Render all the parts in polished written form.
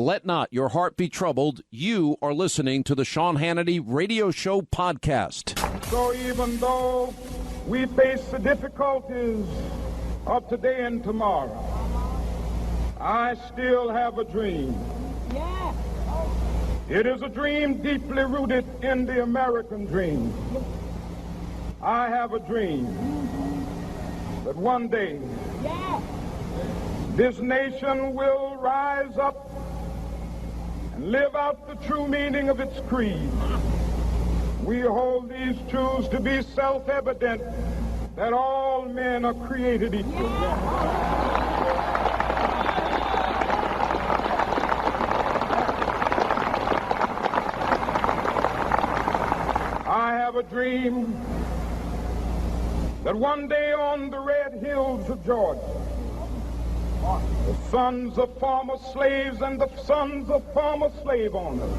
Let not your heart be troubled. You are listening to the Sean Hannity Radio Show podcast. So even though we face the difficulties of today and tomorrow, I still have a dream. Yeah. It is a dream deeply rooted in the American dream. I have a dream that one day this nation will rise up and live out the true meaning of its creed. We hold these truths to be self-evident, that all men are created equal. I have a dream that one day on the red hills of Georgia, the sons of former slaves and the sons of former slave owners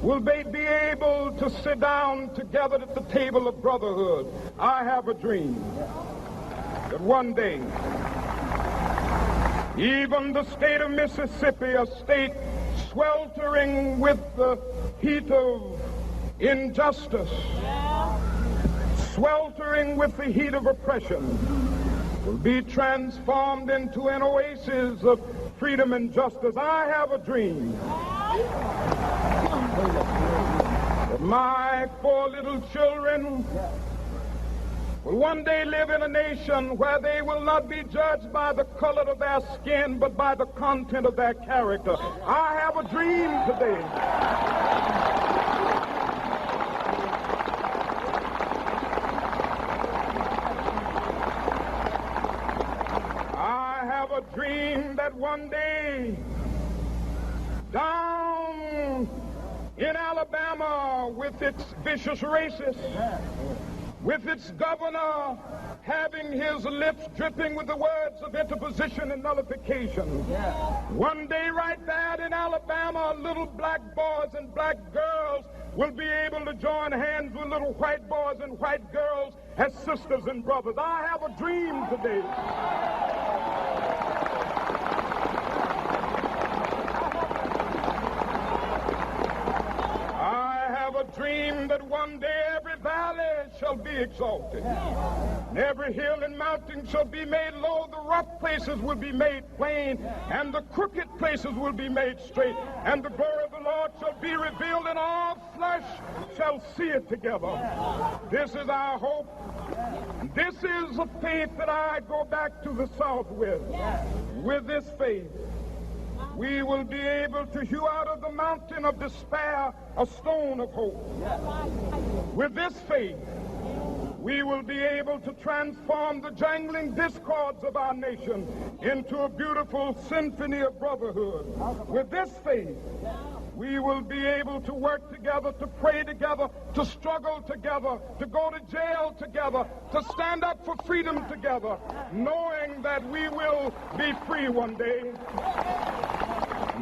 will they be able to sit down together at the table of brotherhood. I have a dream that one day, even the state of Mississippi, a state sweltering with the heat of injustice, sweltering with the heat of oppression, will be transformed into an oasis of freedom and justice. I have a dream that my 4 little children will one day live in a nation where they will not be judged by the color of their skin, but by the content of their character. I have a dream today. I have a dream that one day down in Alabama, with its vicious racists, with its governor having his lips dripping with the words of interposition and nullification. One day right there in Alabama, little black boys and black girls will be able to join hands with little white boys and white girls as sisters and brothers. I have a dream today. Dream that one day every valley shall be exalted, and every hill and mountain shall be made low, the rough places will be made plain, and the crooked places will be made straight, and the glory of the Lord shall be revealed, and all flesh shall see it together. This is our hope. This is a faith that I go back to the South with. With this faith, we will be able to hew out of the mountain of despair a stone of hope. With this faith, we will be able to transform the jangling discords of our nation into a beautiful symphony of brotherhood. With this faith, we will be able to work together, to pray together, to struggle together, to go to jail together, to stand up for freedom together, knowing that we will be free one day.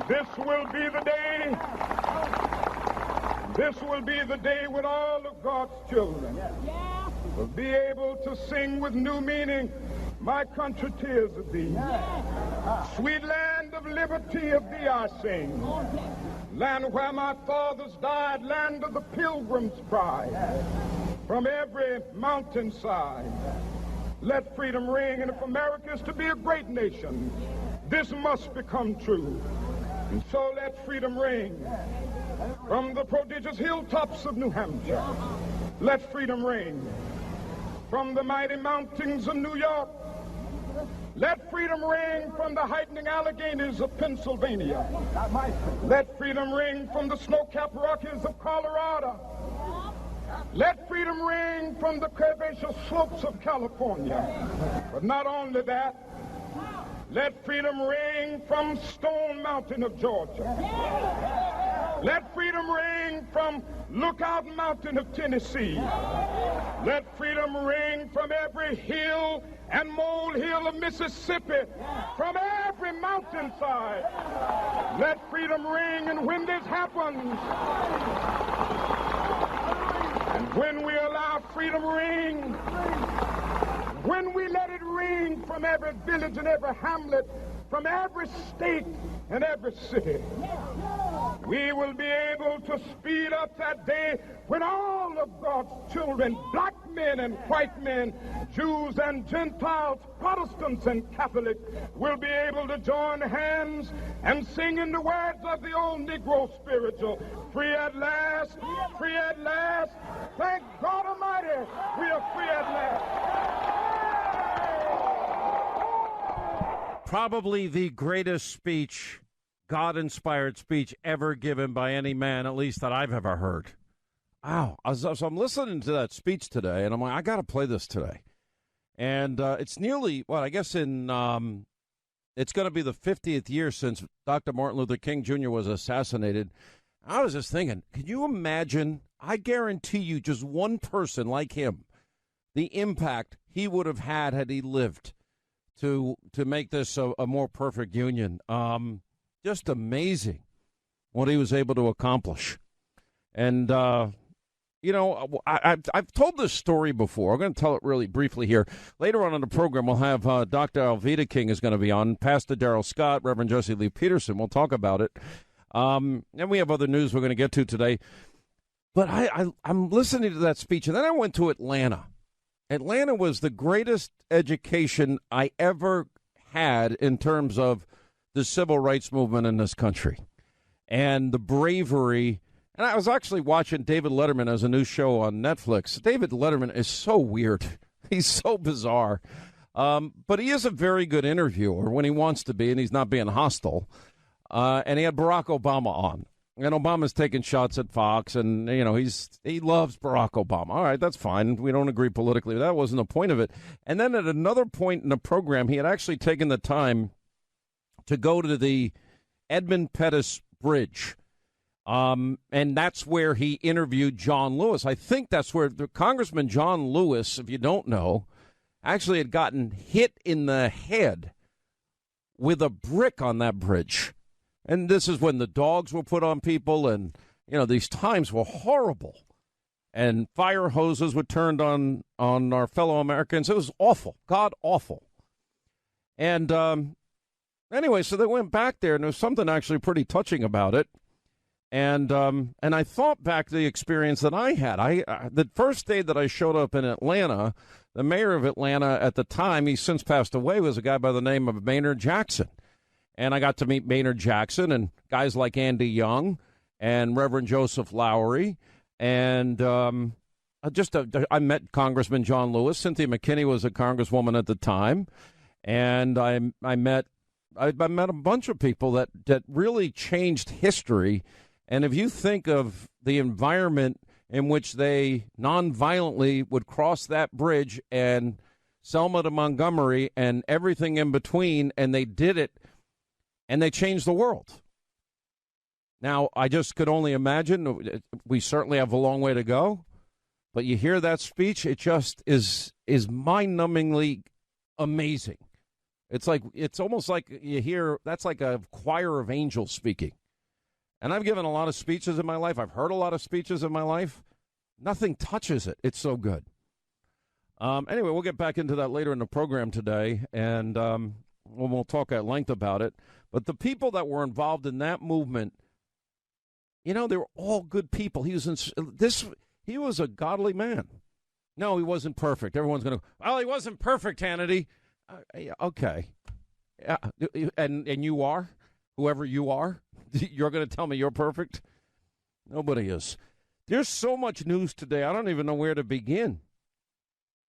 This will be the day. This will be the day when all of God's children will be able to sing with new meaning, "My country, tears of thee. Sweet land of liberty, of thee I sing. Land where my fathers died, land of the pilgrim's pride. From every mountainside, let freedom ring. And if America is to be a great nation, this must become true. And so let freedom ring from the prodigious hilltops of New Hampshire. Let freedom ring from the mighty mountains of New York. Let freedom ring from the heightening Alleghenies of Pennsylvania. Let freedom ring from the snow-capped Rockies of Colorado. Let freedom ring from the curvaceous slopes of California. But not only that, let freedom ring from Stone Mountain of Georgia. Let freedom ring from Lookout Mountain of Tennessee. Let freedom ring from every hill and molehill of Mississippi, from every mountainside. Let freedom ring, and when this happens, and when we allow freedom ring, when we let it ring from every village and every hamlet, from every state in every city. We will be able to speed up that day when all of God's children, black men and white men, Jews and Gentiles, Protestants and Catholics, will be able to join hands and sing in the words of the old Negro spiritual, free at last, free at last. Thank God Almighty, we are free at last. Probably the greatest speech, God-inspired speech ever given by any man, at least that I've ever heard. Wow. So I'm listening to that speech today, and I'm like, I got to play this today. And it's nearly, I guess it's going to be the 50th year since Dr. Martin Luther King Jr. was assassinated. I was just thinking, can you imagine? I guarantee you just one person like him, the impact he would have had he lived to make this a more perfect union. Just amazing what he was able to accomplish. And, I've told this story before. I'm going to tell it really briefly here. Later on in the program, we'll have Dr. Alveda King is going to be on, Pastor Darrell Scott, Reverend Jesse Lee Peterson. We'll talk about it. And we have other news we're going to get to today. But I'm listening to that speech, and then I went to Atlanta. Atlanta was the greatest education I ever had in terms of the civil rights movement in this country and the bravery. And I was actually watching David Letterman as a new show on Netflix. David Letterman is so weird. He's so bizarre. But he is a very good interviewer when he wants to be, and he's not being hostile. And he had Barack Obama on. And Obama's taking shots at Fox, and, he loves Barack Obama. All right, that's fine. We don't agree politically. That wasn't the point of it. And then at another point in the program, he had actually taken the time to go to the Edmund Pettus Bridge. And that's where he interviewed John Lewis. I think that's where the Congressman John Lewis, if you don't know, actually had gotten hit in the head with a brick on that bridge. And this is when the dogs were put on people, and, these times were horrible. And fire hoses were turned on our fellow Americans. It was awful, God awful. And anyway, so they went back there, and there was something actually pretty touching about it. And I thought back to the experience that I had. The first day that I showed up in Atlanta, the mayor of Atlanta at the time, he's since passed away, was a guy by the name of Maynard Jackson. And I got to meet Maynard Jackson and guys like Andy Young and Reverend Joseph Lowery. And I met Congressman John Lewis. Cynthia McKinney was a congresswoman at the time. And I met a bunch of people that really changed history. And if you think of the environment in which they nonviolently would cross that bridge and Selma to Montgomery and everything in between, and they did it, and they changed the world. Now, I just could only imagine. We certainly have a long way to go. But you hear that speech, it just is mind-numbingly amazing. It's almost like you hear, that's like a choir of angels speaking. And I've given a lot of speeches in my life. I've heard a lot of speeches in my life. Nothing touches it. It's so good. Anyway, we'll get back into that later in the program today, and we'll talk at length about it. But the people that were involved in that movement, they were all good people. He was a godly man. No, he wasn't perfect. Everyone's going to, well, he wasn't perfect, Hannity. Okay. And you are? Whoever you are? You're going to tell me you're perfect? Nobody is. There's so much news today, I don't even know where to begin.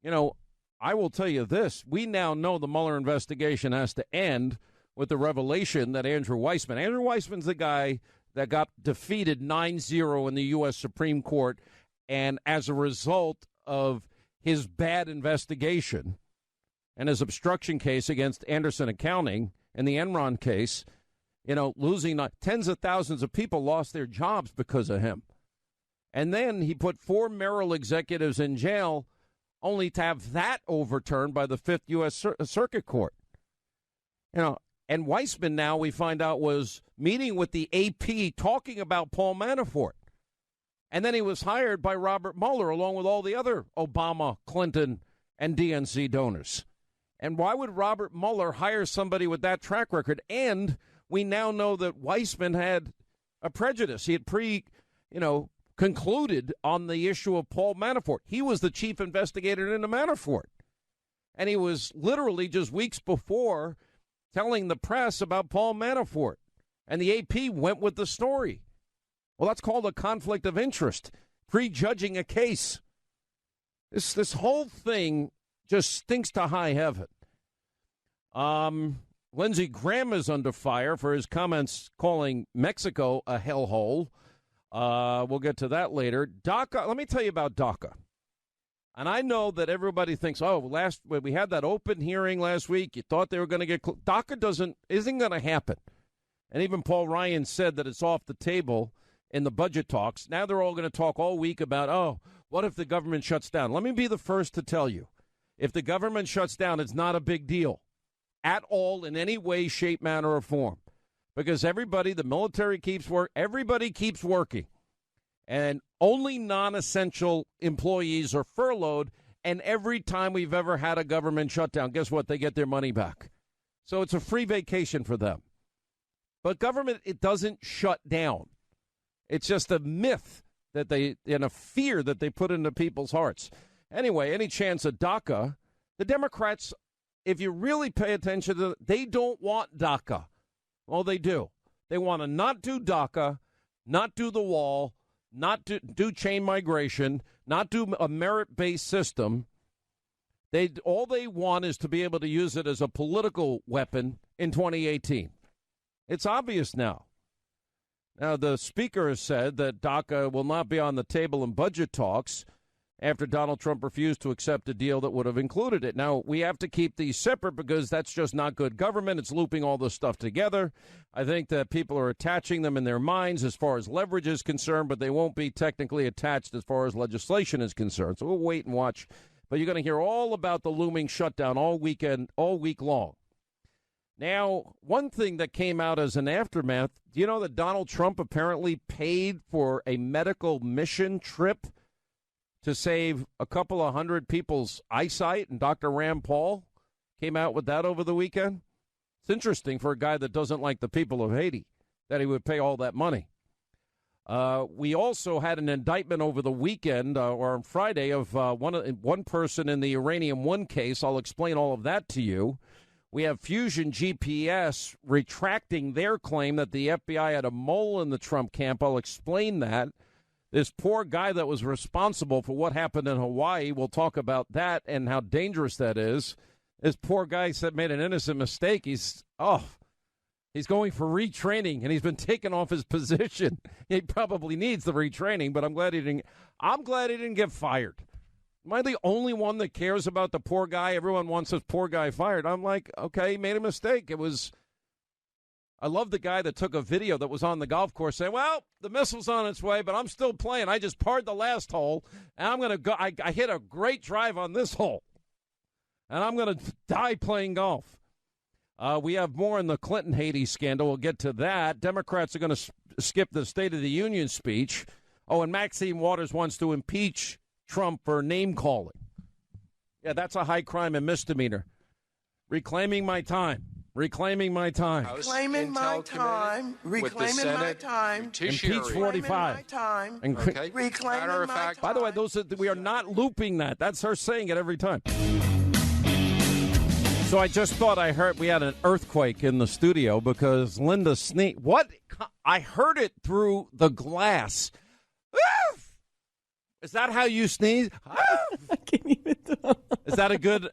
I will tell you this. We now know the Mueller investigation has to end with the revelation that Andrew Weissman's the guy that got defeated 9-0 in the U.S. Supreme Court, and as a result of his bad investigation and his obstruction case against Anderson Accounting and the Enron case, losing tens of thousands of people lost their jobs because of him. And then he put 4 Merrill executives in jail only to have that overturned by the 5th U.S. Circuit Court. And Weissman now, we find out, was meeting with the AP talking about Paul Manafort. And then he was hired by Robert Mueller along with all the other Obama, Clinton, and DNC donors. And why would Robert Mueller hire somebody with that track record? And we now know that Weissman had a prejudice. He had concluded on the issue of Paul Manafort. He was the chief investigator into Manafort. And he was literally just weeks before telling the press about Paul Manafort. And the AP went with the story. Well, that's called a conflict of interest, prejudging a case. This whole thing just stinks to high heaven. Lindsey Graham is under fire for his comments calling Mexico a hellhole. We'll get to that later. DACA, let me tell you about DACA. And I know that everybody thinks, when we had that open hearing last week, you thought they were going to get DACA isn't going to happen. And even Paul Ryan said that it's off the table in the budget talks. Now they're all going to talk all week about, what if the government shuts down? Let me be the first to tell you, if the government shuts down, it's not a big deal at all in any way, shape, manner, or form. Because the military keeps everybody keeps working. And only non-essential employees are furloughed. And every time we've ever had a government shutdown, guess what? They get their money back. So it's a free vacation for them. But government, it doesn't shut down. It's just a myth and a fear that they put into people's hearts. Anyway, any chance of DACA, the Democrats, if you really pay attention to they don't want DACA. Well, they do. They want to not do DACA, not do the wall, not do chain migration, not do a merit-based system. All they want is to be able to use it as a political weapon in 2018. It's obvious now. Now, the speaker has said that DACA will not be on the table in budget talks after Donald Trump refused to accept a deal that would have included it. Now, we have to keep these separate because that's just not good government. It's looping all this stuff together. I think that people are attaching them in their minds as far as leverage is concerned, but they won't be technically attached as far as legislation is concerned. So we'll wait and watch. But you're going to hear all about the looming shutdown all week long. Now, one thing that came out as an aftermath, do you know that Donald Trump apparently paid for a medical mission trip to save a couple of hundred people's eyesight, and Dr. Rand Paul came out with that over the weekend? It's interesting for a guy that doesn't like the people of Haiti that he would pay all that money. We also had an indictment over the weekend or on Friday of one person in the Uranium One case. I'll explain all of that to you. We have Fusion GPS retracting their claim that the FBI had a mole in the Trump camp. I'll explain that. This poor guy that was responsible for what happened in Hawaii, we'll talk about that and how dangerous that is. This poor guy made an innocent mistake. He's going for retraining, and he's been taken off his position. He probably needs the retraining, but I'm glad he didn't get fired. Am I the only one that cares about the poor guy? Everyone wants this poor guy fired. I'm like, okay, he made a mistake. I love the guy that took a video that was on the golf course saying, well, the missile's on its way, but I'm still playing. I just parred the last hole, and I'm going to go. I hit a great drive on this hole, and I'm going to die playing golf. We have more in the Clinton-Haiti scandal. We'll get to that. Democrats are going to skip the State of the Union speech. Oh, and Maxine Waters wants to impeach Trump for name-calling. Yeah, that's a high crime and misdemeanor. Reclaiming my time. Reclaiming my time. Reclaiming my time. Reclaiming my time. Impeach 45. Okay. Reclaiming my time. By the way, we are not looping that. That's her saying it every time. So I just thought we had an earthquake in the studio because Linda sneezed. What? I heard it through the glass. Is that how you sneeze? I can't even tell. Is that a good,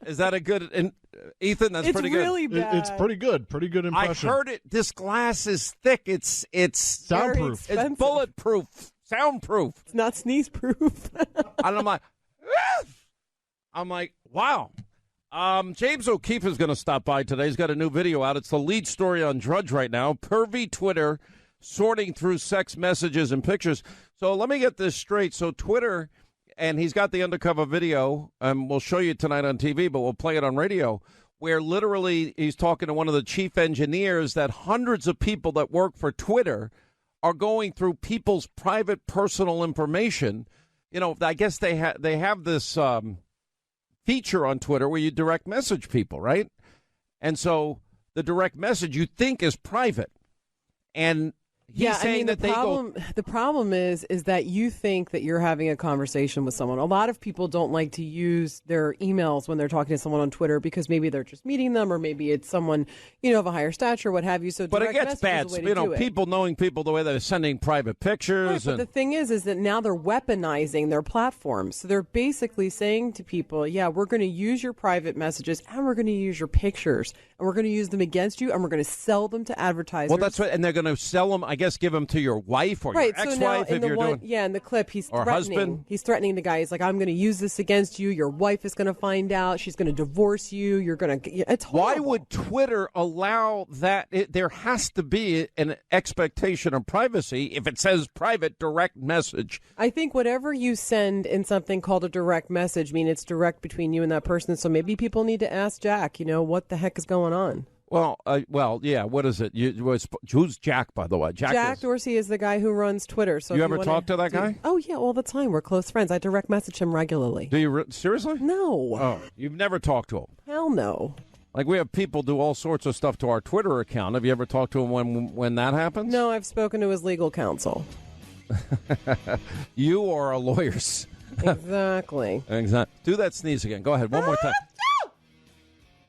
Ethan, that's pretty good. It's really bad. It's pretty good. Pretty good impression. I heard it. This glass is thick. It's soundproof. It's bulletproof. Soundproof. It's not sneeze proof. And I'm like, wow. James O'Keefe is going to stop by today. He's got a new video out. It's the lead story on Drudge right now. Pervy Twitter sorting through sex messages and pictures. So let me get this straight. So Twitter, and he's got the undercover video, we'll show you tonight on TV, but we'll play it on radio, where literally he's talking to one of the chief engineers that hundreds of people that work for Twitter are going through people's private personal information. You know, I guess they have this feature on Twitter where you direct message people, right? And so the direct message you think is private. And he's saying that the problem is that you think that you're having a conversation with someone. A lot of people don't like to use their emails when they're talking to someone on Twitter because maybe they're just meeting them, or maybe it's someone of a higher stature, what have you. So, but it gets bad. People knowing people the way they're sending private pictures. Right, but the thing is that now they're weaponizing their platforms. So they're basically saying to people, "Yeah, we're going to use your private messages, and we're going to use your pictures, and we're going to use them against you, and we're going to sell them to advertisers." Well, that's what, and they're going to sell them. I guess give them to your wife or your ex-wife if you're doing. Yeah, in the clip, he's or threatening. Husband. He's threatening the guy. He's like, "I'm going to use this against you. Your wife is going to find out. She's going to divorce you. You're going to." It's horrible. Why would Twitter allow that? There has to be an expectation of privacy if it says private direct message. I think whatever you send in something called a direct message, it's direct between you and that person. So maybe people need to ask Jack, what the heck is going on? Well, yeah. What is it? Who's Jack, by the way? Jack Dorsey is the guy who runs Twitter. So you ever talk to that guy? Oh, yeah, all the time. We're close friends. I direct message him regularly. Do you seriously? No. Oh, you've never talked to him? Hell no. Like, we have people do all sorts of stuff to our Twitter account. Have you ever talked to him when that happens? No, I've spoken to his legal counsel. You or our lawyers? Exactly. Do that sneeze again. Go ahead. One more time.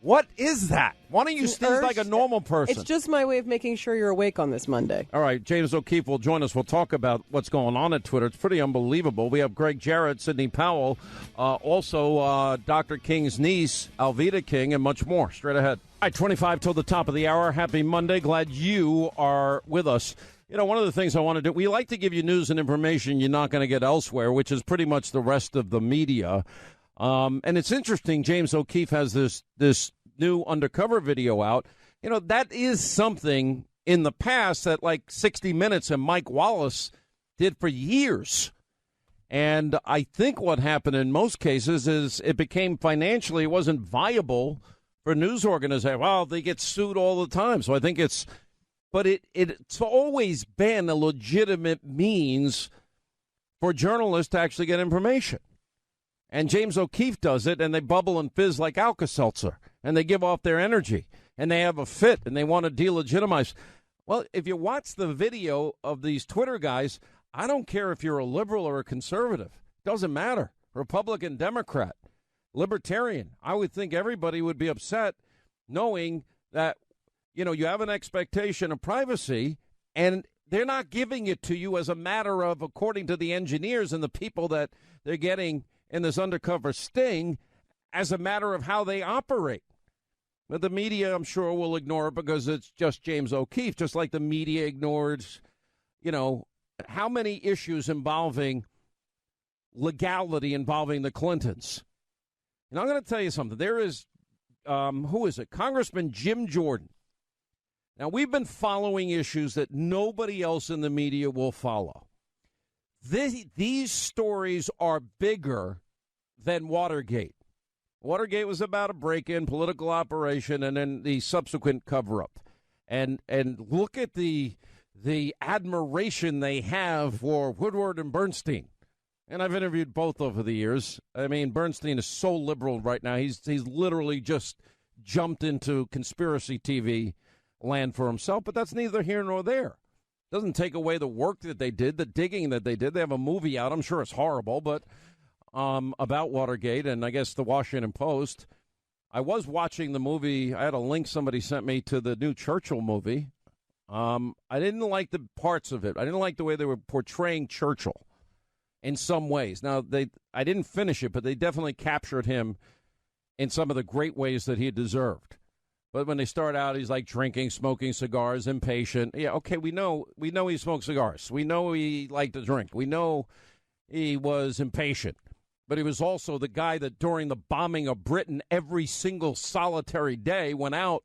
What is that? Why don't you sneeze like a normal person? It's just my way of making sure you're awake on this Monday. All right, James O'Keefe will join us. We'll talk about what's going on at Twitter. It's pretty unbelievable. We have Greg Jarrett, Sidney Powell, also Dr. King's niece, Alveda King, and much more. Straight ahead. All right, 25 till the top of the hour. Happy Monday. Glad you are with us. One of the things I want to do, we like to give you news and information you're not going to get elsewhere, which is pretty much the rest of the media. And it's interesting, James O'Keefe has this new undercover video out. That is something in the past that like 60 Minutes and Mike Wallace did for years. And I think what happened in most cases is it became financially, it wasn't viable for news organizations. Well, they get sued all the time. So I think it's always been a legitimate means for journalists to actually get information. And James O'Keefe does it, and they bubble and fizz like Alka-Seltzer, and they give off their energy, and they have a fit, and they want to delegitimize. Well, if you watch the video of these Twitter guys, I don't care if you're a liberal or a conservative. Doesn't matter. Republican, Democrat, Libertarian. I would think everybody would be upset knowing that, you have an expectation of privacy, and they're not giving it to you as a matter of, according to the engineers and the people that they're getting in this undercover sting, as a matter of how they operate. But the media, I'm sure, will ignore it because it's just James O'Keefe, just like the media ignored, how many issues involving legality involving the Clintons. And I'm going to tell you something. There is, who is it? Congressman Jim Jordan. Now, we've been following issues that nobody else in the media will follow. These stories are bigger than Watergate. Watergate was about a break-in, political operation, and then the subsequent cover-up. And look at the admiration they have for Woodward and Bernstein. And I've interviewed both over the years. I mean, Bernstein is so liberal right now. He's literally just jumped into conspiracy TV land for himself, but that's neither here nor there. Doesn't take away the work that they did, the digging that they did. They have a movie out. I'm sure it's horrible, but about Watergate, and I guess the Washington Post. I was watching the movie. I had a link somebody sent me to the new Churchill movie. I didn't like the parts of it. I didn't like the way they were portraying Churchill in some ways. Now, I didn't finish it, but they definitely captured him in some of the great ways that he deserved. But when they start out, he's like drinking, smoking cigars, impatient. Yeah, okay, we know he smoked cigars. We know he liked to drink. We know he was impatient. But he was also the guy that during the bombing of Britain, every single solitary day went out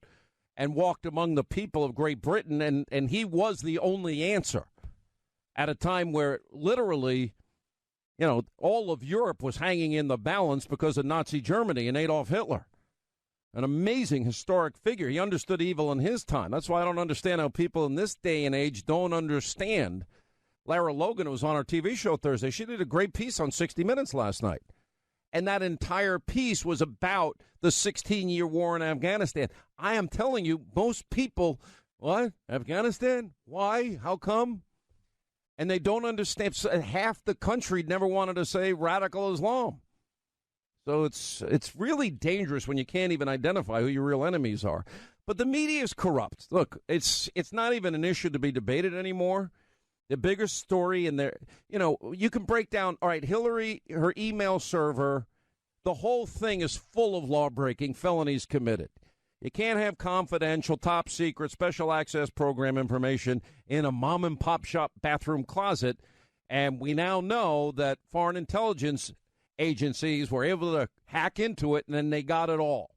and walked among the people of Great Britain, and he was the only answer at a time where literally, all of Europe was hanging in the balance because of Nazi Germany and Adolf Hitler. An amazing historic figure. He understood evil in his time. That's why I don't understand how people in this day and age don't understand. Lara Logan, who was on our TV show Thursday, she did a great piece on 60 Minutes last night. And that entire piece was about the 16-year war in Afghanistan. I am telling you, most people What? Afghanistan? Why? How come? And they don't understand. Half the country never wanted to say radical Islam. So it's really dangerous when you can't even identify who your real enemies are. But the media is corrupt. Look, it's not even an issue to be debated anymore. The bigger story in there, you can break down, all right, Hillary, her email server, the whole thing is full of law-breaking, felonies committed. You can't have confidential, top secret, special access program information in a mom-and-pop shop bathroom closet. And we now know that foreign intelligence agencies were able to hack into it, and then they got it all.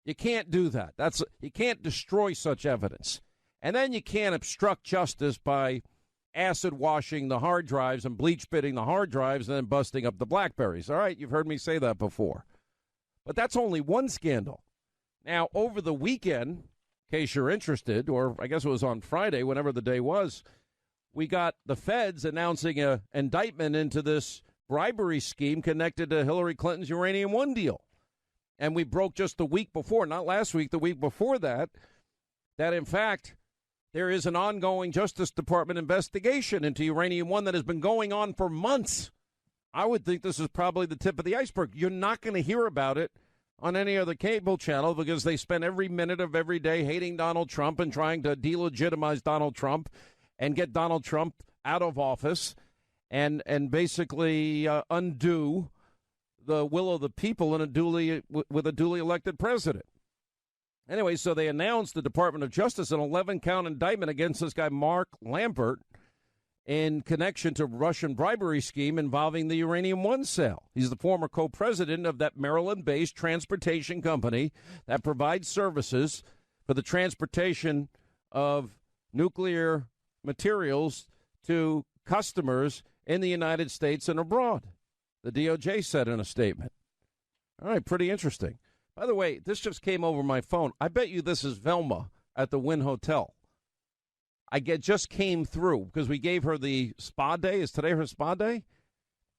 You can't do that. You can't destroy such evidence. And then you can't obstruct justice by acid washing the hard drives and bleach bitting the hard drives and then busting up the BlackBerries. All right, you've heard me say that before. But that's only one scandal. Now, over the weekend, in case you're interested, or I guess it was on Friday, whenever the day was, we got the feds announcing an indictment into this bribery scheme connected to Hillary Clinton's Uranium One deal. And we broke just the week before, not last week, the week before that in fact, there is an ongoing Justice Department investigation into Uranium One that has been going on for months. I would think this is probably the tip of the iceberg. You're not going to hear about it on any other cable channel because they spend every minute of every day hating Donald Trump and trying to delegitimize Donald Trump and get Donald Trump out of office and basically undo the will of the people with a duly elected president. Anyway, so they announced the Department of Justice an 11-count indictment against this guy, Mark Lambert, in connection to Russian bribery scheme involving the Uranium One sale. He's the former co-president of that Maryland-based transportation company that provides services for the transportation of nuclear materials to customers in the United States and abroad. The DOJ said in a statement. All right, pretty interesting. By the way, this just came over my phone. I bet you this is Velma at the Wynn Hotel. Just came through because we gave her the spa day. Is today her spa day?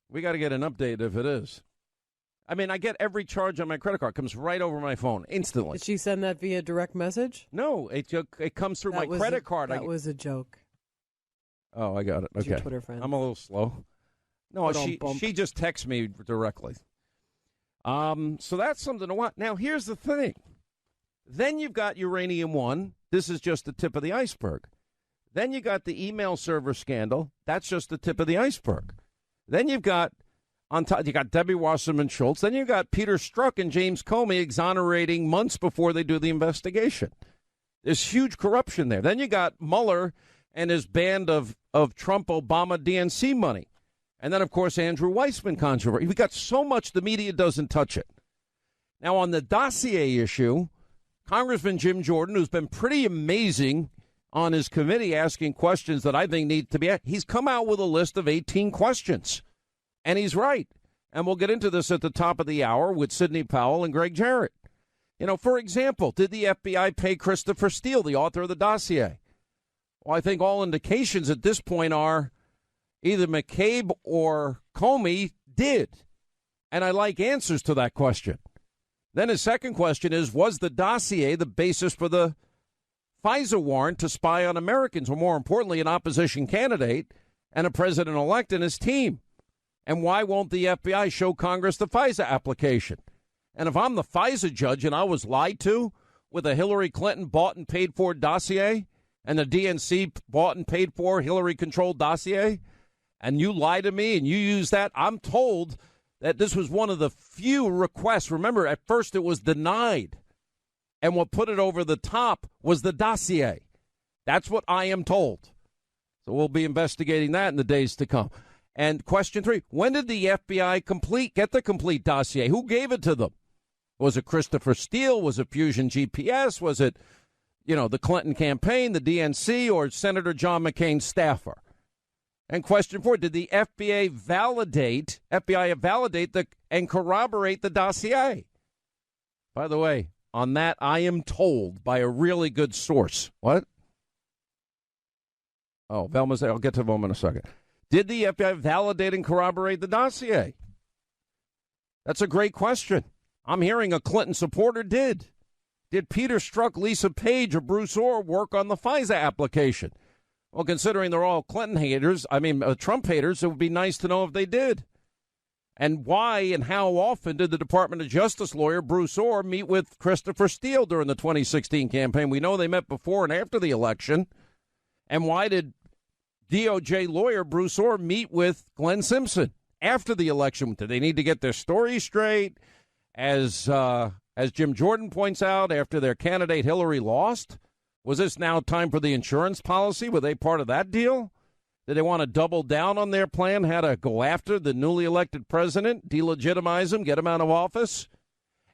We got to get an update if it is. I mean, I get every charge on my credit card. It comes right over my phone instantly. Did she send that via direct message? No, it comes through my credit card. That was a joke. Oh, I got it. Okay. Your Twitter friend. I'm a little slow. No, she just texts me directly. So that's something to watch. Now, here's the thing. Then you've got Uranium One. This is just the tip of the iceberg. Then you got the email server scandal. That's just the tip of the iceberg. Then you've got, on top, you got Debbie Wasserman Schultz. Then you got Peter Strzok and James Comey exonerating months before they do the investigation. There's huge corruption there. Then you got Mueller and his band of Trump-Obama DNC money. And then, of course, Andrew Weissman controversy. We got so much the media doesn't touch it. Now, on the dossier issue, Congressman Jim Jordan, who's been pretty amazing on his committee asking questions that I think need to be asked, he's come out with a list of 18 questions. And he's right. And we'll get into this at the top of the hour with Sidney Powell and Greg Jarrett. For example, did the FBI pay Christopher Steele, the author of the dossier? Well, I think all indications at this point are either McCabe or Comey did. And I like answers to that question. Then his second question is, was the dossier the basis for the FISA warrant to spy on Americans, or more importantly, an opposition candidate and a president-elect and his team? And why won't the FBI show Congress the FISA application? And if I'm the FISA judge and I was lied to with a Hillary Clinton bought and paid for dossier and the DNC bought and paid for Hillary-controlled dossier, and you lie to me and you use that, I'm told that this was one of the few requests. Remember, at first it was denied. And what put it over the top was the dossier. That's what I am told. So we'll be investigating that in the days to come. And question 3, when did the FBI get the complete dossier? Who gave it to them? Was it Christopher Steele? Was it Fusion GPS? Was it, the Clinton campaign, the DNC, or Senator John McCain's staffer? And question 4, did the FBI validate and corroborate the dossier? By the way, on that, I am told by a really good source. What? Oh, Velma's there. I'll get to Velma in a second. Did the FBI validate and corroborate the dossier? That's a great question. I'm hearing a Clinton supporter did. did Peter Strzok, Lisa Page, or Bruce Orr work on the FISA application? Well, considering they're all Trump haters, it would be nice to know if they did. And why and how often did the Department of Justice lawyer Bruce Orr meet with Christopher Steele during the 2016 campaign? We know they met before and after the election. And why did DOJ lawyer Bruce Orr meet with Glenn Simpson after the election? Did they need to get their story straight? As Jim Jordan points out, after their candidate Hillary lost, was this now time for the insurance policy? Were they part of that deal? Did they want to double down on their plan, how to go after the newly elected president, delegitimize him, get him out of office?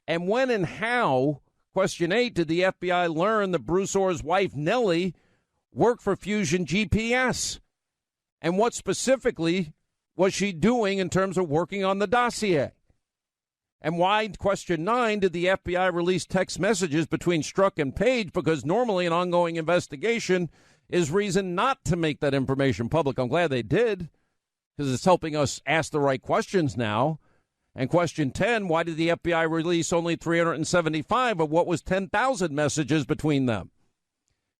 And when and how, question 8, did the FBI learn that Bruce Orr's wife, Nellie, worked for Fusion GPS? And what specifically was she doing in terms of working on the dossier? And why, question 9, did the FBI release text messages between Strzok and Page? Because normally an ongoing investigation is reason not to make that information public. I'm glad they did, because it's helping us ask the right questions now. And question 10, why did the FBI release only 375 of what was 10,000 messages between them?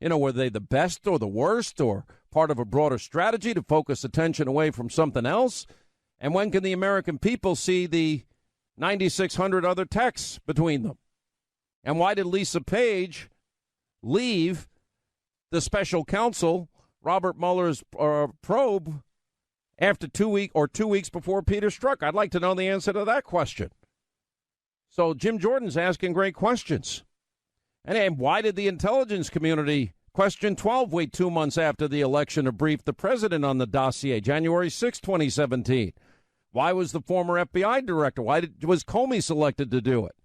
You know, were they the best or the worst or part of a broader strategy to focus attention away from something else? And when can the American people see the 9,600 other texts between them? And why did Lisa Page leave the special counsel, Robert Mueller's probe, after 2 weeks before Peter Strzok? I'd like to know the answer to that question. So Jim Jordan's asking great questions. And why did the intelligence community, question 12, wait 2 months after the election to brief the president on the dossier, January 6, 2017? Why was the former FBI director, was Comey selected to do it?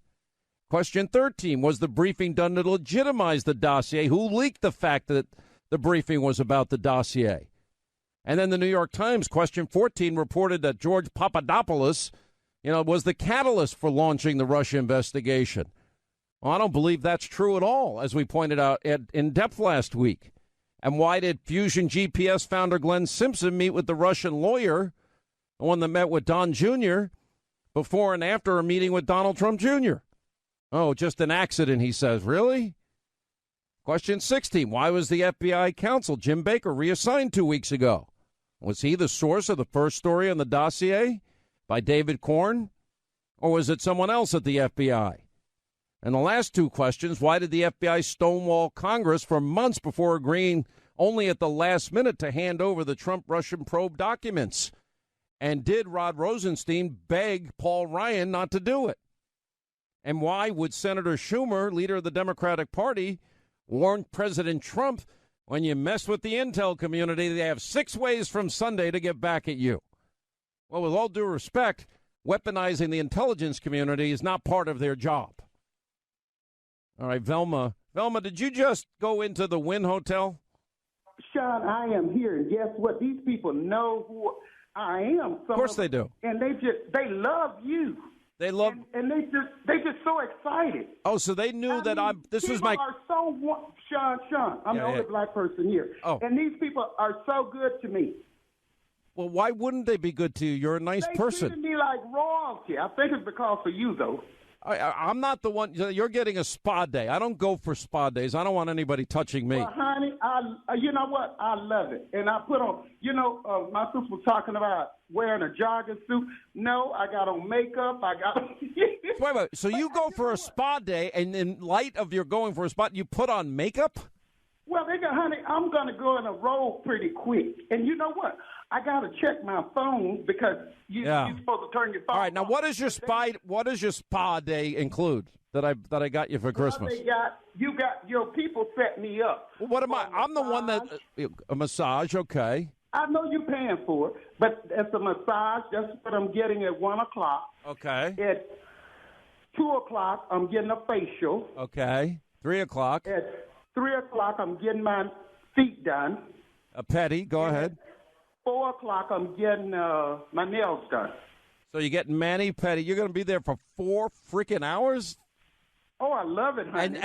Question 13, was the briefing done to legitimize the dossier? Who leaked the fact that the briefing was about the dossier? And then the New York Times, question 14, reported that George Papadopoulos, was the catalyst for launching the Russia investigation. Well, I don't believe that's true at all, as we pointed out in depth last week. And why did Fusion GPS founder Glenn Simpson meet with the Russian lawyer, the one that met with Don Jr., before and after a meeting with Donald Trump Jr.? Oh, just an accident, he says. Really? Question 16. Why was the FBI counsel, Jim Baker, reassigned 2 weeks ago? Was he the source of the first story on the dossier by David Corn? Or was it someone else at the FBI? And the last two questions, why did the FBI stonewall Congress for months before agreeing only at the last minute to hand over the Trump-Russian probe documents? And did Rod Rosenstein beg Paul Ryan not to do it? And why would Senator Schumer, leader of the Democratic Party, warn President Trump, when you mess with the intel community, they have 6 ways from Sunday to get back at you? Well, with all due respect, weaponizing the intelligence community is not part of their job. All right, Velma. Velma, did you just go into the Wynn Hotel? Sean, I am here, and guess what? These people know who I am. Of course they do. And they love you. They love, and they just so excited. Oh, so they knew that this was my. People are so Sean. I'm the only black person here. Oh. And these people are so good to me. Well, why wouldn't they be good to you? You're a nice person. They treated me like royalty. I think it's because of you, though. I'm not the one. You're getting a spa day. I don't go for spa days. I don't want anybody touching me. Well, honey, you know what? I love it. And I put on, my sister was talking about wearing a jogging suit. No, I got on makeup. Wait. So you go for a spa day, and in light of your going for a spa, you put on makeup? Well, honey, I'm going to go in a robe pretty quick. And you know what? I got to check my phone because you're supposed to turn your phone. All right, now off. what does your spa day include that I got you for Christmas? You got your people set me up. Well, what am I? I'm the one that a massage, okay. I know you're paying for it, but it's a massage. That's what I'm getting at 1 o'clock. Okay. At 2 o'clock, I'm getting a facial. Okay. 3 o'clock. At 3 o'clock, I'm getting my feet done. A pedi. Go ahead. 4 o'clock, I'm getting my nails done. So you're getting mani-pedi. You're going to be there for 4 freaking hours? Oh, I love it, honey.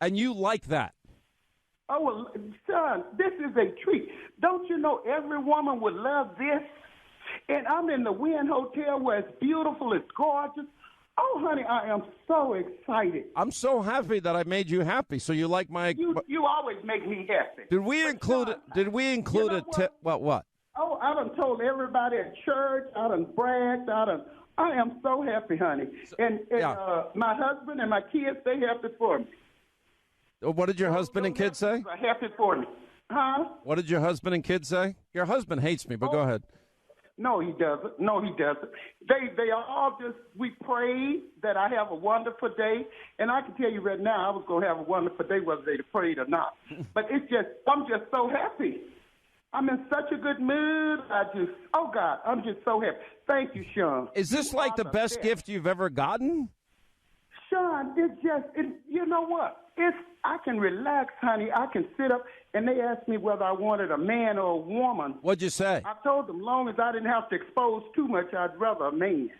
And you like that? Oh, well, son, this is a treat. Don't you know every woman would love this? And I'm in the Wynn Hotel where it's beautiful, it's gorgeous. Oh, honey, I am so excited. I'm so happy that I made you happy. So you like my? You always make me happy. Did we include a tip? What? Oh, I done told everybody at church. I done bragged. I am so happy, honey. And my husband and my kids, they happy for me. What did your husband and kids say? Are happy for me. Huh? What did your husband and kids say? Your husband hates me, but go ahead. No, he doesn't. They are all just, we prayed that I have a wonderful day. And I can tell you right now, I was going to have a wonderful day whether they prayed or not. But I'm just so happy. I'm in such a good mood. I'm just so happy. Thank you, Sean. Is this like the best gift you've ever gotten? Sean, you know what? I can relax, honey. I can sit up, and they asked me whether I wanted a man or a woman. What'd you say? I told them, long as I didn't have to expose too much, I'd rather a man.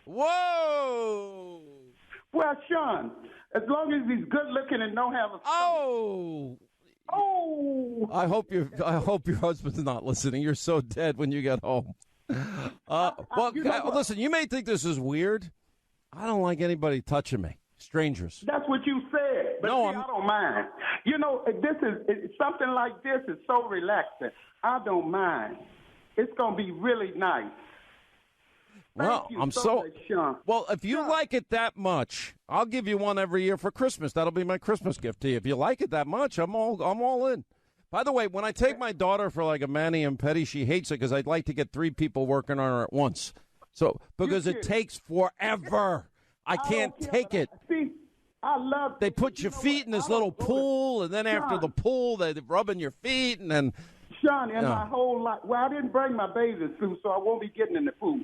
Whoa! Well, Sean, as long as he's good looking and don't have a... Oh! I hope your husband's not listening. You're so dead when you get home. Listen, you may think this is weird. I don't like anybody touching me. Strangers. That's what you said. But I don't mind. You know, something like this is so relaxing. I don't mind. It's going to be really nice. Well, I'm so much, Sean. Well, if you like it that much, I'll give you one every year for Christmas. That'll be my Christmas gift to you. If you like it that much, I'm all in. By the way, when I take my daughter for like a mani and pedi, she hates it because I'd like to get 3 people working on her at once. So because it takes forever. I can't take it. See, I love. They put your feet in this little pool, and then after the pool, they're rubbing your feet, and then. Sean, my whole life, I didn't bring my bathing suit, so I won't be getting in the pool.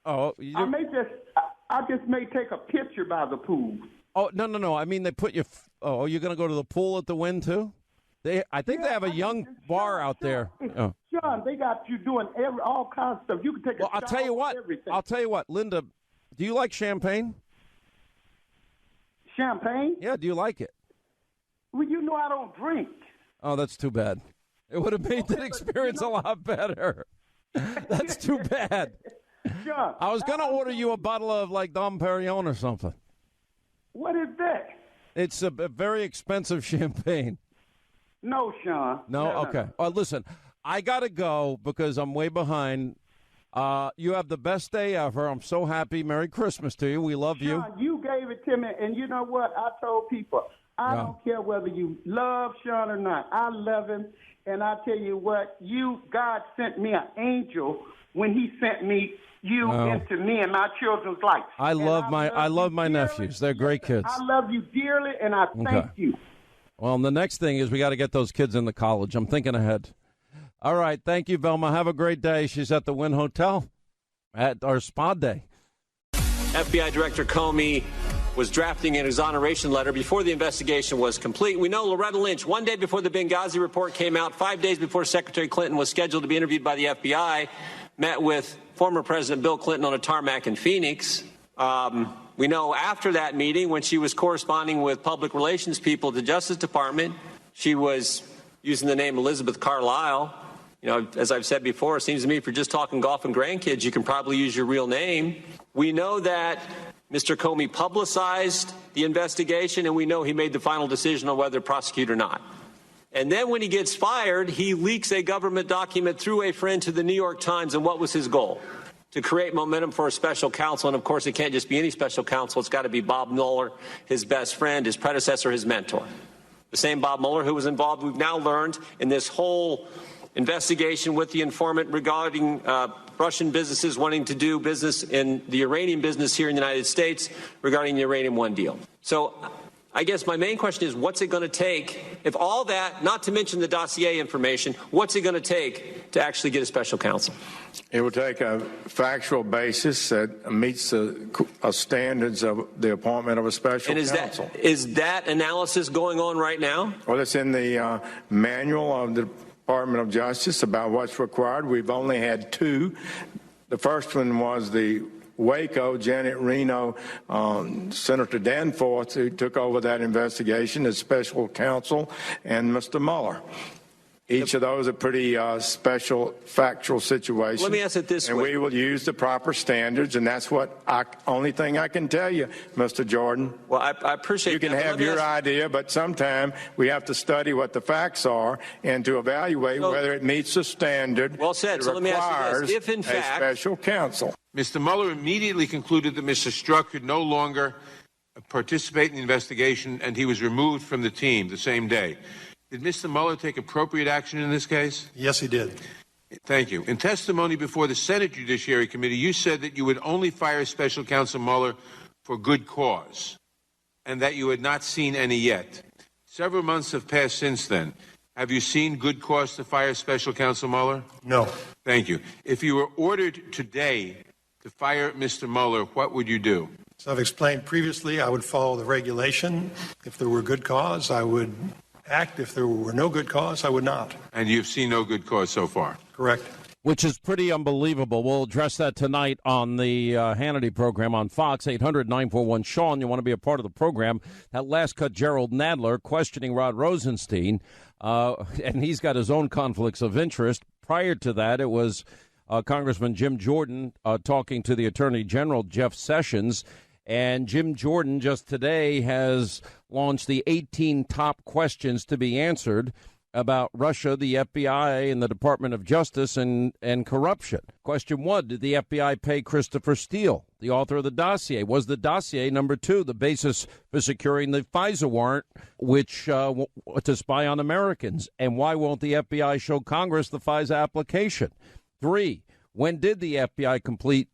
Oh, I just may take a picture by the pool. Oh, no. I mean, they put you. Oh, you're going to go to the pool at the Wynn too? I think they have a young bar out there. Oh. Sean, they got you doing all kinds of stuff. You can take a shower. I'll tell you what, Linda. Do you like champagne? Champagne? Yeah. Do you like it? Well, you know I don't drink. Oh, that's too bad. It would have made the experience a lot better. That's too bad. Sean, I was going to order you a bottle of like Dom Perignon or something. What is that? It's a very expensive champagne. No, Sean. No? Okay. Oh, listen, I got to go because I'm way behind. You have the best day ever. I'm so happy. Merry Christmas to you. We love you. Sean, you gave it to me, and you know what? I told people, I don't care whether you love Sean or not. I love him, and I tell you what, God sent me an angel when he sent me into me and my children's life. I love my nephews. They're great kids. I love you dearly, and I thank you. Well, and the next thing is we got to get those kids into college. I'm thinking ahead. All right. Thank you, Velma. Have a great day. She's at the Wynn Hotel at our spa day. FBI Director Comey was drafting an exoneration letter before the investigation was complete. We know Loretta Lynch, one day before the Benghazi report came out, 5 days before Secretary Clinton was scheduled to be interviewed by the FBI, met with former President Bill Clinton on a tarmac in Phoenix. We know after that meeting, when she was corresponding with public relations people at the Justice Department, she was using the name Elizabeth Carlisle. You know, as I've said before, it seems to me if you're just talking golf and grandkids, you can probably use your real name. We know that Mr. Comey publicized the investigation, and we know he made the final decision on whether to prosecute or not. And then when he gets fired, he leaks a government document through a friend to the New York Times. And what was his goal? To create momentum for a special counsel. And, of course, it can't just be any special counsel. It's got to be Bob Mueller, his best friend, his predecessor, his mentor. The same Bob Mueller who was involved, we've now learned, in this whole investigation with the informant regarding Russian businesses wanting to do business in the uranium business here in the United States regarding the Uranium One deal. So I guess my main question is, what's it going to take, if all that, not to mention the dossier information, what's it going to take to actually get a special counsel? It will take a factual basis that meets the standards of the appointment of a special counsel. Is that analysis going on right now? Well, it's in the manual of the Department of Justice about what's required. We've only had 2. The first one was the Waco, Janet Reno, Senator Danforth, who took over that investigation as special counsel, and Mr. Mueller. Each of those are pretty special factual situations. Let me ask it this way. And we will use the proper standards, and that's only thing I can tell you, Mr. Jordan. Well, I appreciate you can that, have your idea, but sometime we have to study what the facts are and to evaluate whether it meets the standard. Well said. That so let me ask you this. If, in a fact, special counsel. Mr. Mueller immediately concluded that Mr. Strzok could no longer participate in the investigation, and he was removed from the team the same day. Did Mr. Mueller take appropriate action in this case? Yes, he did. Thank you. In testimony before the Senate Judiciary Committee, you said that you would only fire Special Counsel Mueller for good cause, and that you had not seen any yet. Several months have passed since then. Have you seen good cause to fire Special Counsel Mueller? No. Thank you. If you were ordered today to fire Mr. Mueller, what would you do? As I've explained previously, I would follow the regulation. If there were good cause, I would act. If there were no good cause, I would not. And you've seen no good cause so far? Correct. Which is pretty unbelievable. We'll address that tonight on the Hannity program on Fox, 800-941-SEAN. You want to be a part of the program. That last cut, Gerald Nadler questioning Rod Rosenstein, and he's got his own conflicts of interest. Prior to that, it was Congressman Jim Jordan talking to the Attorney General, Jeff Sessions. And Jim Jordan just today has launched the 18 top questions to be answered about Russia, the FBI, and the Department of Justice and corruption. Question 1, did the FBI pay Christopher Steele, the author of the dossier? Was the dossier, number 2, the basis for securing the FISA warrant, which to spy on Americans? And why won't the FBI show Congress the FISA application? 3, when did the FBI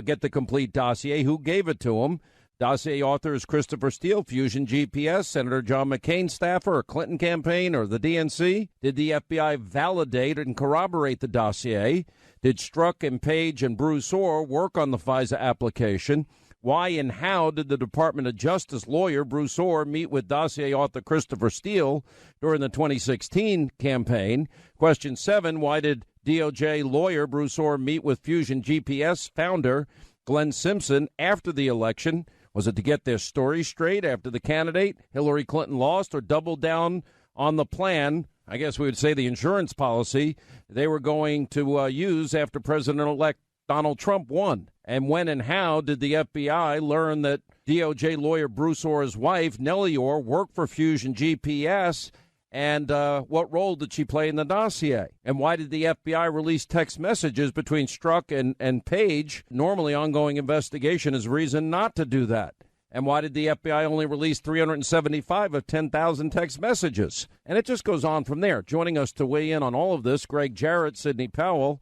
get the complete dossier? Who gave it to him? Dossier author is Christopher Steele, Fusion GPS, Senator John McCain staffer, or Clinton campaign, or the DNC? Did the FBI validate and corroborate the dossier? Did Strzok and Page and Bruce Orr work on the FISA application? Why and how did the Department of Justice lawyer Bruce Orr meet with dossier author Christopher Steele during the 2016 campaign? Question 7, why did DOJ lawyer Bruce Orr meet with Fusion GPS founder Glenn Simpson after the election? Was it to get their story straight after the candidate, Hillary Clinton, lost, or double down on the plan, I guess we would say the insurance policy, they were going to use after President-elect Donald Trump won? And when and how did the FBI learn that DOJ lawyer Bruce Orr's wife, Nellie Orr, worked for Fusion GPS? And what role did she play in the dossier? And why did the FBI release text messages between Strzok and Page? Normally, ongoing investigation is reason not to do that. And why did the FBI only release 375 of 10,000 text messages? And it just goes on from there. Joining us to weigh in on all of this, Greg Jarrett, Sidney Powell.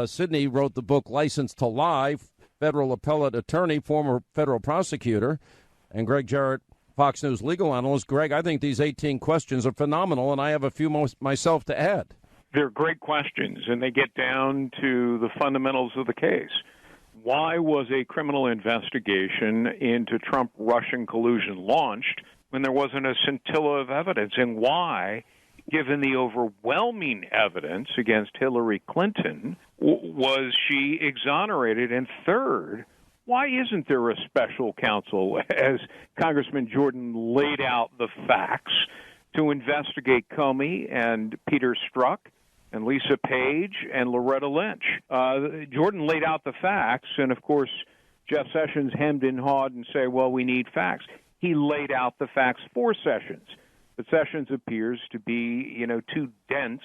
Sidney wrote the book License to Lie, federal appellate attorney, former federal prosecutor. And Greg Jarrett, Fox News legal analyst. Greg, I think these 18 questions are phenomenal, and I have a few myself to add. They're great questions, and they get down to the fundamentals of the case. Why was a criminal investigation into Trump-Russian collusion launched when there wasn't a scintilla of evidence? And why, given the overwhelming evidence against Hillary Clinton, was she exonerated? And third, why isn't there a special counsel, as Congressman Jordan laid out the facts, to investigate Comey and Peter Strzok and Lisa Page and Loretta Lynch? Jordan laid out the facts, and, of course, Jeff Sessions hemmed and hawed and say, well, we need facts. He laid out the facts for Sessions, but Sessions appears to be, too dense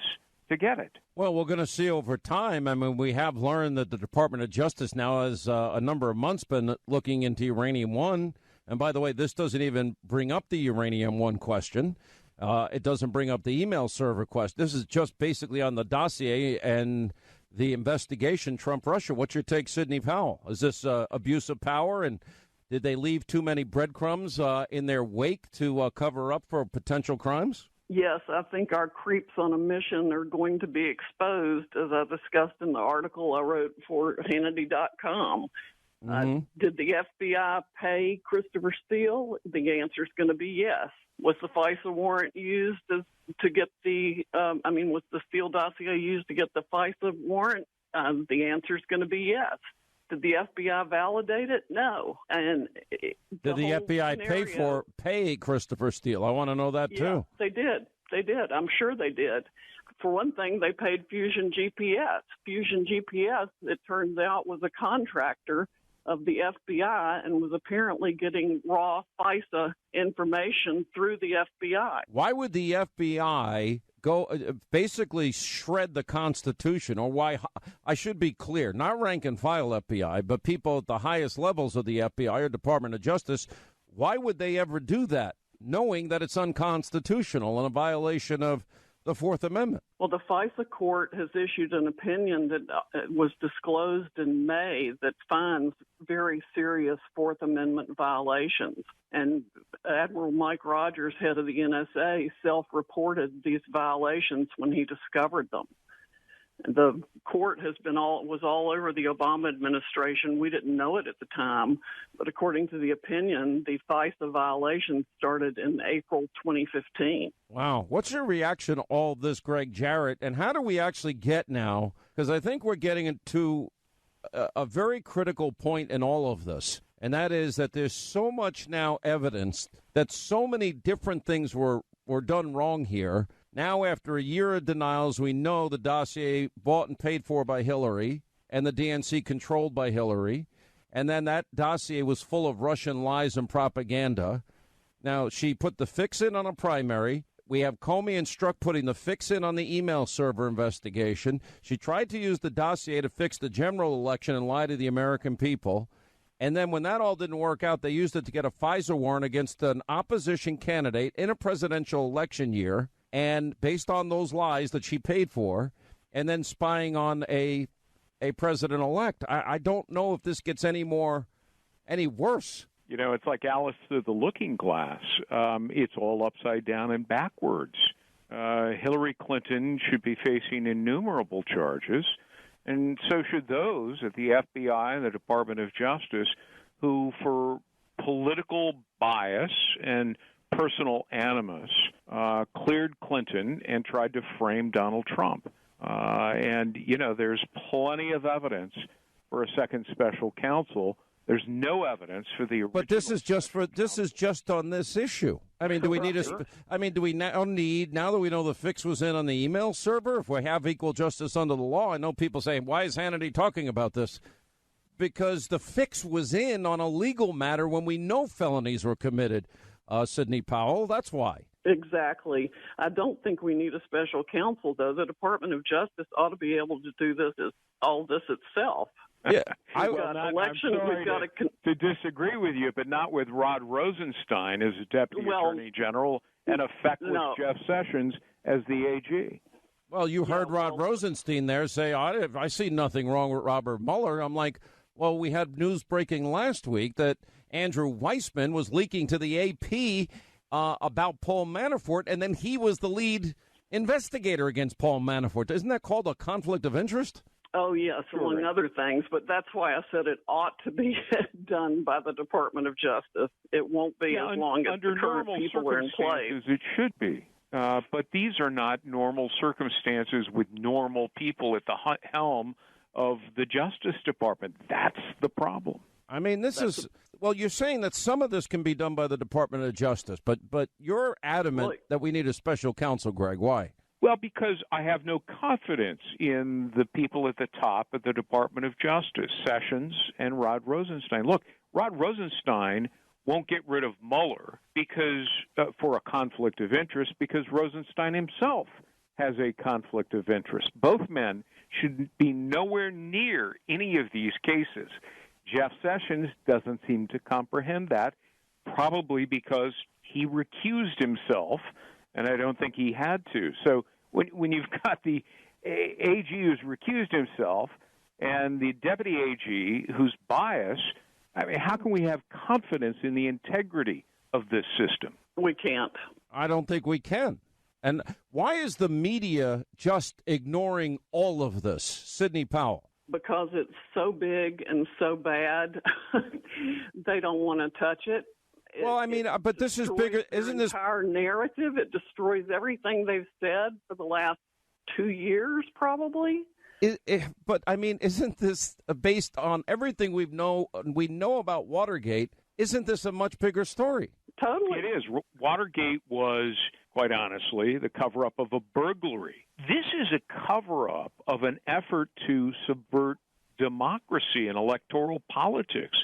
to get it. Well, we're going to see over time. I mean, we have learned that the Department of Justice now has a number of months been looking into Uranium One. And by the way, this doesn't even bring up the Uranium One question. It doesn't bring up the email server question. This is just basically on the dossier and the investigation, Trump-Russia. What's your take, Sidney Powell? Is this abuse of power? And did they leave too many breadcrumbs in their wake to cover up for potential crimes? Yes, I think our creeps on a mission are going to be exposed, as I discussed in the article I wrote for Hannity.com. Did the FBI pay Christopher Steele? The answer is going to be yes. Was the FISA warrant used to get was the Steele dossier used to get the FISA warrant? The answer is going to be yes. Did the FBI validate it? No. And did the FBI pay Christopher Steele? I want to know that too. They did. I'm sure they did. For one thing, they paid Fusion GPS. Fusion GPS, it turns out, was a contractor of the FBI and was apparently getting raw FISA information through the FBI. Why would the FBI go basically shred the Constitution? Or why, I should be clear, not rank and file FBI, but people at the highest levels of the FBI or Department of Justice, why would they ever do that, knowing that it's unconstitutional and a violation of the Fourth Amendment? Well, the FISA court has issued an opinion that was disclosed in May that finds very serious Fourth Amendment violations. And Admiral Mike Rogers, head of the NSA, self-reported these violations when he discovered them. The court was all over the Obama administration. We didn't know it at the time, but according to the opinion, the FISA violation started in April 2015. Wow. What's your reaction to all this, Greg Jarrett, and how do we actually get now? Because I think we're getting into a very critical point in all of this, and that is that there's so much now evidence that so many different things were done wrong here. Now, after a year of denials, we know the dossier bought and paid for by Hillary and the DNC controlled by Hillary. And then that dossier was full of Russian lies and propaganda. Now, she put the fix-in on a primary. We have Comey and Strzok putting the fix-in on the email server investigation. She tried to use the dossier to fix the general election and lie to the American people. And then when that all didn't work out, they used it to get a FISA warrant against an opposition candidate in a presidential election year. And based on those lies that she paid for, and then spying on a president-elect, I don't know if this gets any worse. You know, it's like Alice through the looking glass. It's all upside down and backwards. Hillary Clinton should be facing innumerable charges, and so should those at the FBI and the Department of Justice who, for political bias and personal animus, cleared Clinton and tried to frame Donald Trump. And, you know, there's plenty of evidence for a second special counsel. There's no evidence for the original. But this is just on this issue. I mean, do we need do we now need, now that we know the fix was in on the email server, if we have equal justice under the law? I know people saying, why is Hannity talking about this? Because the fix was in on a legal matter when we know felonies were committed. Sidney Powell, that's why. Exactly. I don't think we need a special counsel, though. The Department of Justice ought to be able to do all this itself. Yeah, I'm sorry to disagree with you, but not with Rod Rosenstein as a Deputy Attorney General and a feckless Jeff Sessions as the AG. Well, you heard Rod Rosenstein there say, I see nothing wrong with Robert Mueller. I'm like, well, we had news breaking last week that Andrew Weissman was leaking to the AP about Paul Manafort, and then he was the lead investigator against Paul Manafort. Isn't that called a conflict of interest? Oh, yes, among other things. But that's why I said it ought to be done by the Department of Justice. It won't be as long as the current people are in place. It should be. But these are not normal circumstances with normal people at the helm of the Justice Department. That's the problem. I mean, you're saying that some of this can be done by the Department of Justice, but you're adamant that we need a special counsel, Greg. Why? Well, because I have no confidence in the people at the top of the Department of Justice, Sessions and Rod Rosenstein. Look, Rod Rosenstein won't get rid of Mueller because for a conflict of interest, because Rosenstein himself has a conflict of interest. Both men should be nowhere near any of these cases. Jeff Sessions doesn't seem to comprehend that, probably because he recused himself, and I don't think he had to. So when you've got the AG who's recused himself and the deputy AG who's biased, I mean, how can we have confidence in the integrity of this system? We can't. I don't think we can. And why is the media just ignoring all of this? Sidney Powell. Because it's so big and so bad, they don't want to touch it. Well, I mean, but this is bigger. Isn't this entire narrative? It destroys everything they've said for the last 2 years, probably. But I mean, isn't this based on everything we know about Watergate? Isn't this a much bigger story? Totally. It is. Watergate was quite honestly, the cover-up of a burglary. This is a cover-up of an effort to subvert democracy and electoral politics.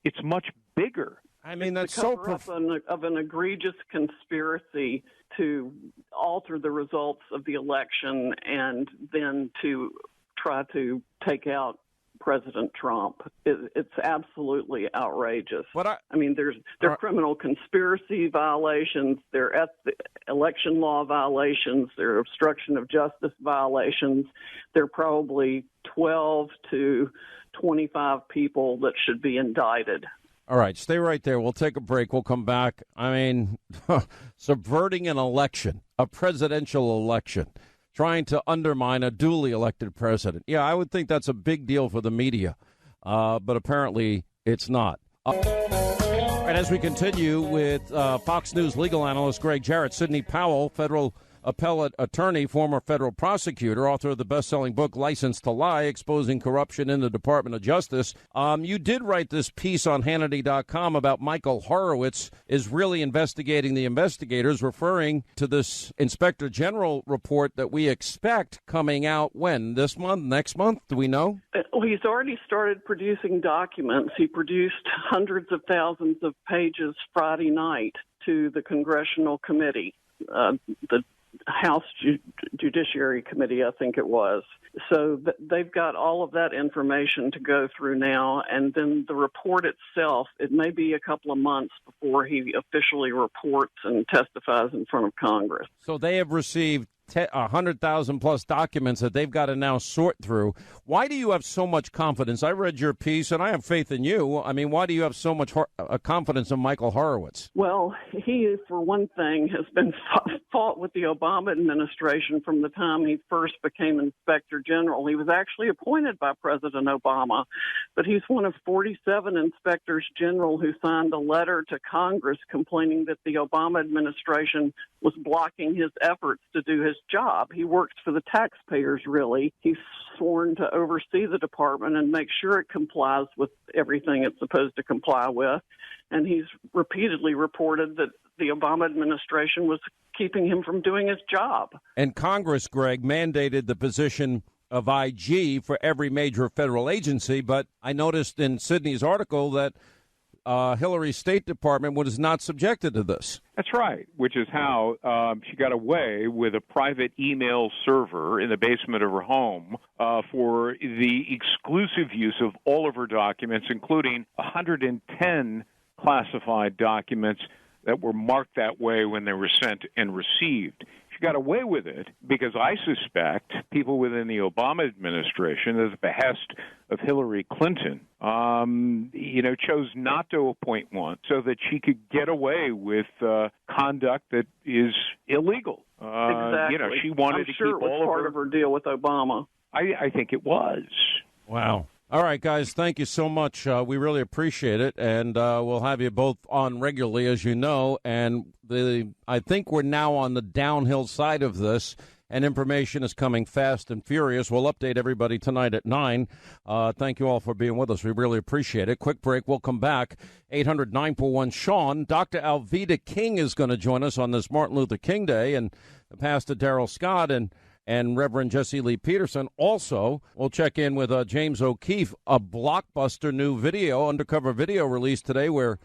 It's much bigger. I mean, that's so of an egregious conspiracy to alter the results of the election and then to try to take out President Trump. It's absolutely outrageous. But I mean, there are criminal conspiracy violations, there are election law violations, there are obstruction of justice violations. There are probably 12 to 25 people that should be indicted. All right, stay right there. We'll take a break. We'll come back. I mean, subverting an election, a presidential election, trying to undermine a duly elected president. Yeah, I would think that's a big deal for the media, but apparently it's not. And as we continue with Fox News legal analyst Greg Jarrett, Sidney Powell, federal appellate attorney, former federal prosecutor, author of the best-selling book License to Lie, Exposing Corruption in the Department of Justice. You did write this piece on Hannity.com about Michael Horowitz is really investigating the investigators, referring to this Inspector General report that we expect coming out when? This month? Next month? Do we know? Well, he's already started producing documents. He produced hundreds of thousands of pages Friday night to the Congressional Committee, the House Judiciary Committee, I think it was. So they've got all of that information to go through now, and then the report itself, it may be a couple of months before he officially reports and testifies in front of Congress. So they have received 100,000 plus documents that they've got to now sort through. Why do you have so much confidence? I read your piece, and I have faith in you. I mean, why do you have so much confidence in Michael Horowitz? Well, he, for one thing, has been fought with the Obama administration from the time he first became Inspector General. He was actually appointed by President Obama, but he's one of 47 Inspectors General who signed a letter to Congress complaining that the Obama administration was blocking his efforts to do his job. He works for the taxpayers, really. He's sworn to oversee the department and make sure it complies with everything it's supposed to comply with. And he's repeatedly reported that the Obama administration was keeping him from doing his job. And Congress, Greg, mandated the position of IG for every major federal agency, but I noticed in Sidney's article that Hillary's State Department was not subjected to this. That's right, which is how she got away with a private email server in the basement of her home for the exclusive use of all of her documents, including 110 classified documents that were marked that way when they were sent and received. She got away with it because I suspect people within the Obama administration, at the behest of Hillary Clinton, chose not to appoint one so that she could get away with conduct that is illegal. Exactly. She wanted to keep all of her. I'm sure it was part of her deal with Obama. I think it was. Wow. All right, guys, thank you so much. We really appreciate it, and we'll have you both on regularly, as you know. And I think we're now on the downhill side of this, and information is coming fast and furious. We'll update everybody tonight at 9. Thank you all for being with us. We really appreciate it. Quick break. We'll come back. 800-941-SEAN. Dr. Alveda King is going to join us on this Martin Luther King Day, and Pastor Darrell Scott and Reverend Jesse Lee Peterson. Also, we'll check in with James O'Keefe, a blockbuster new video, undercover video released today where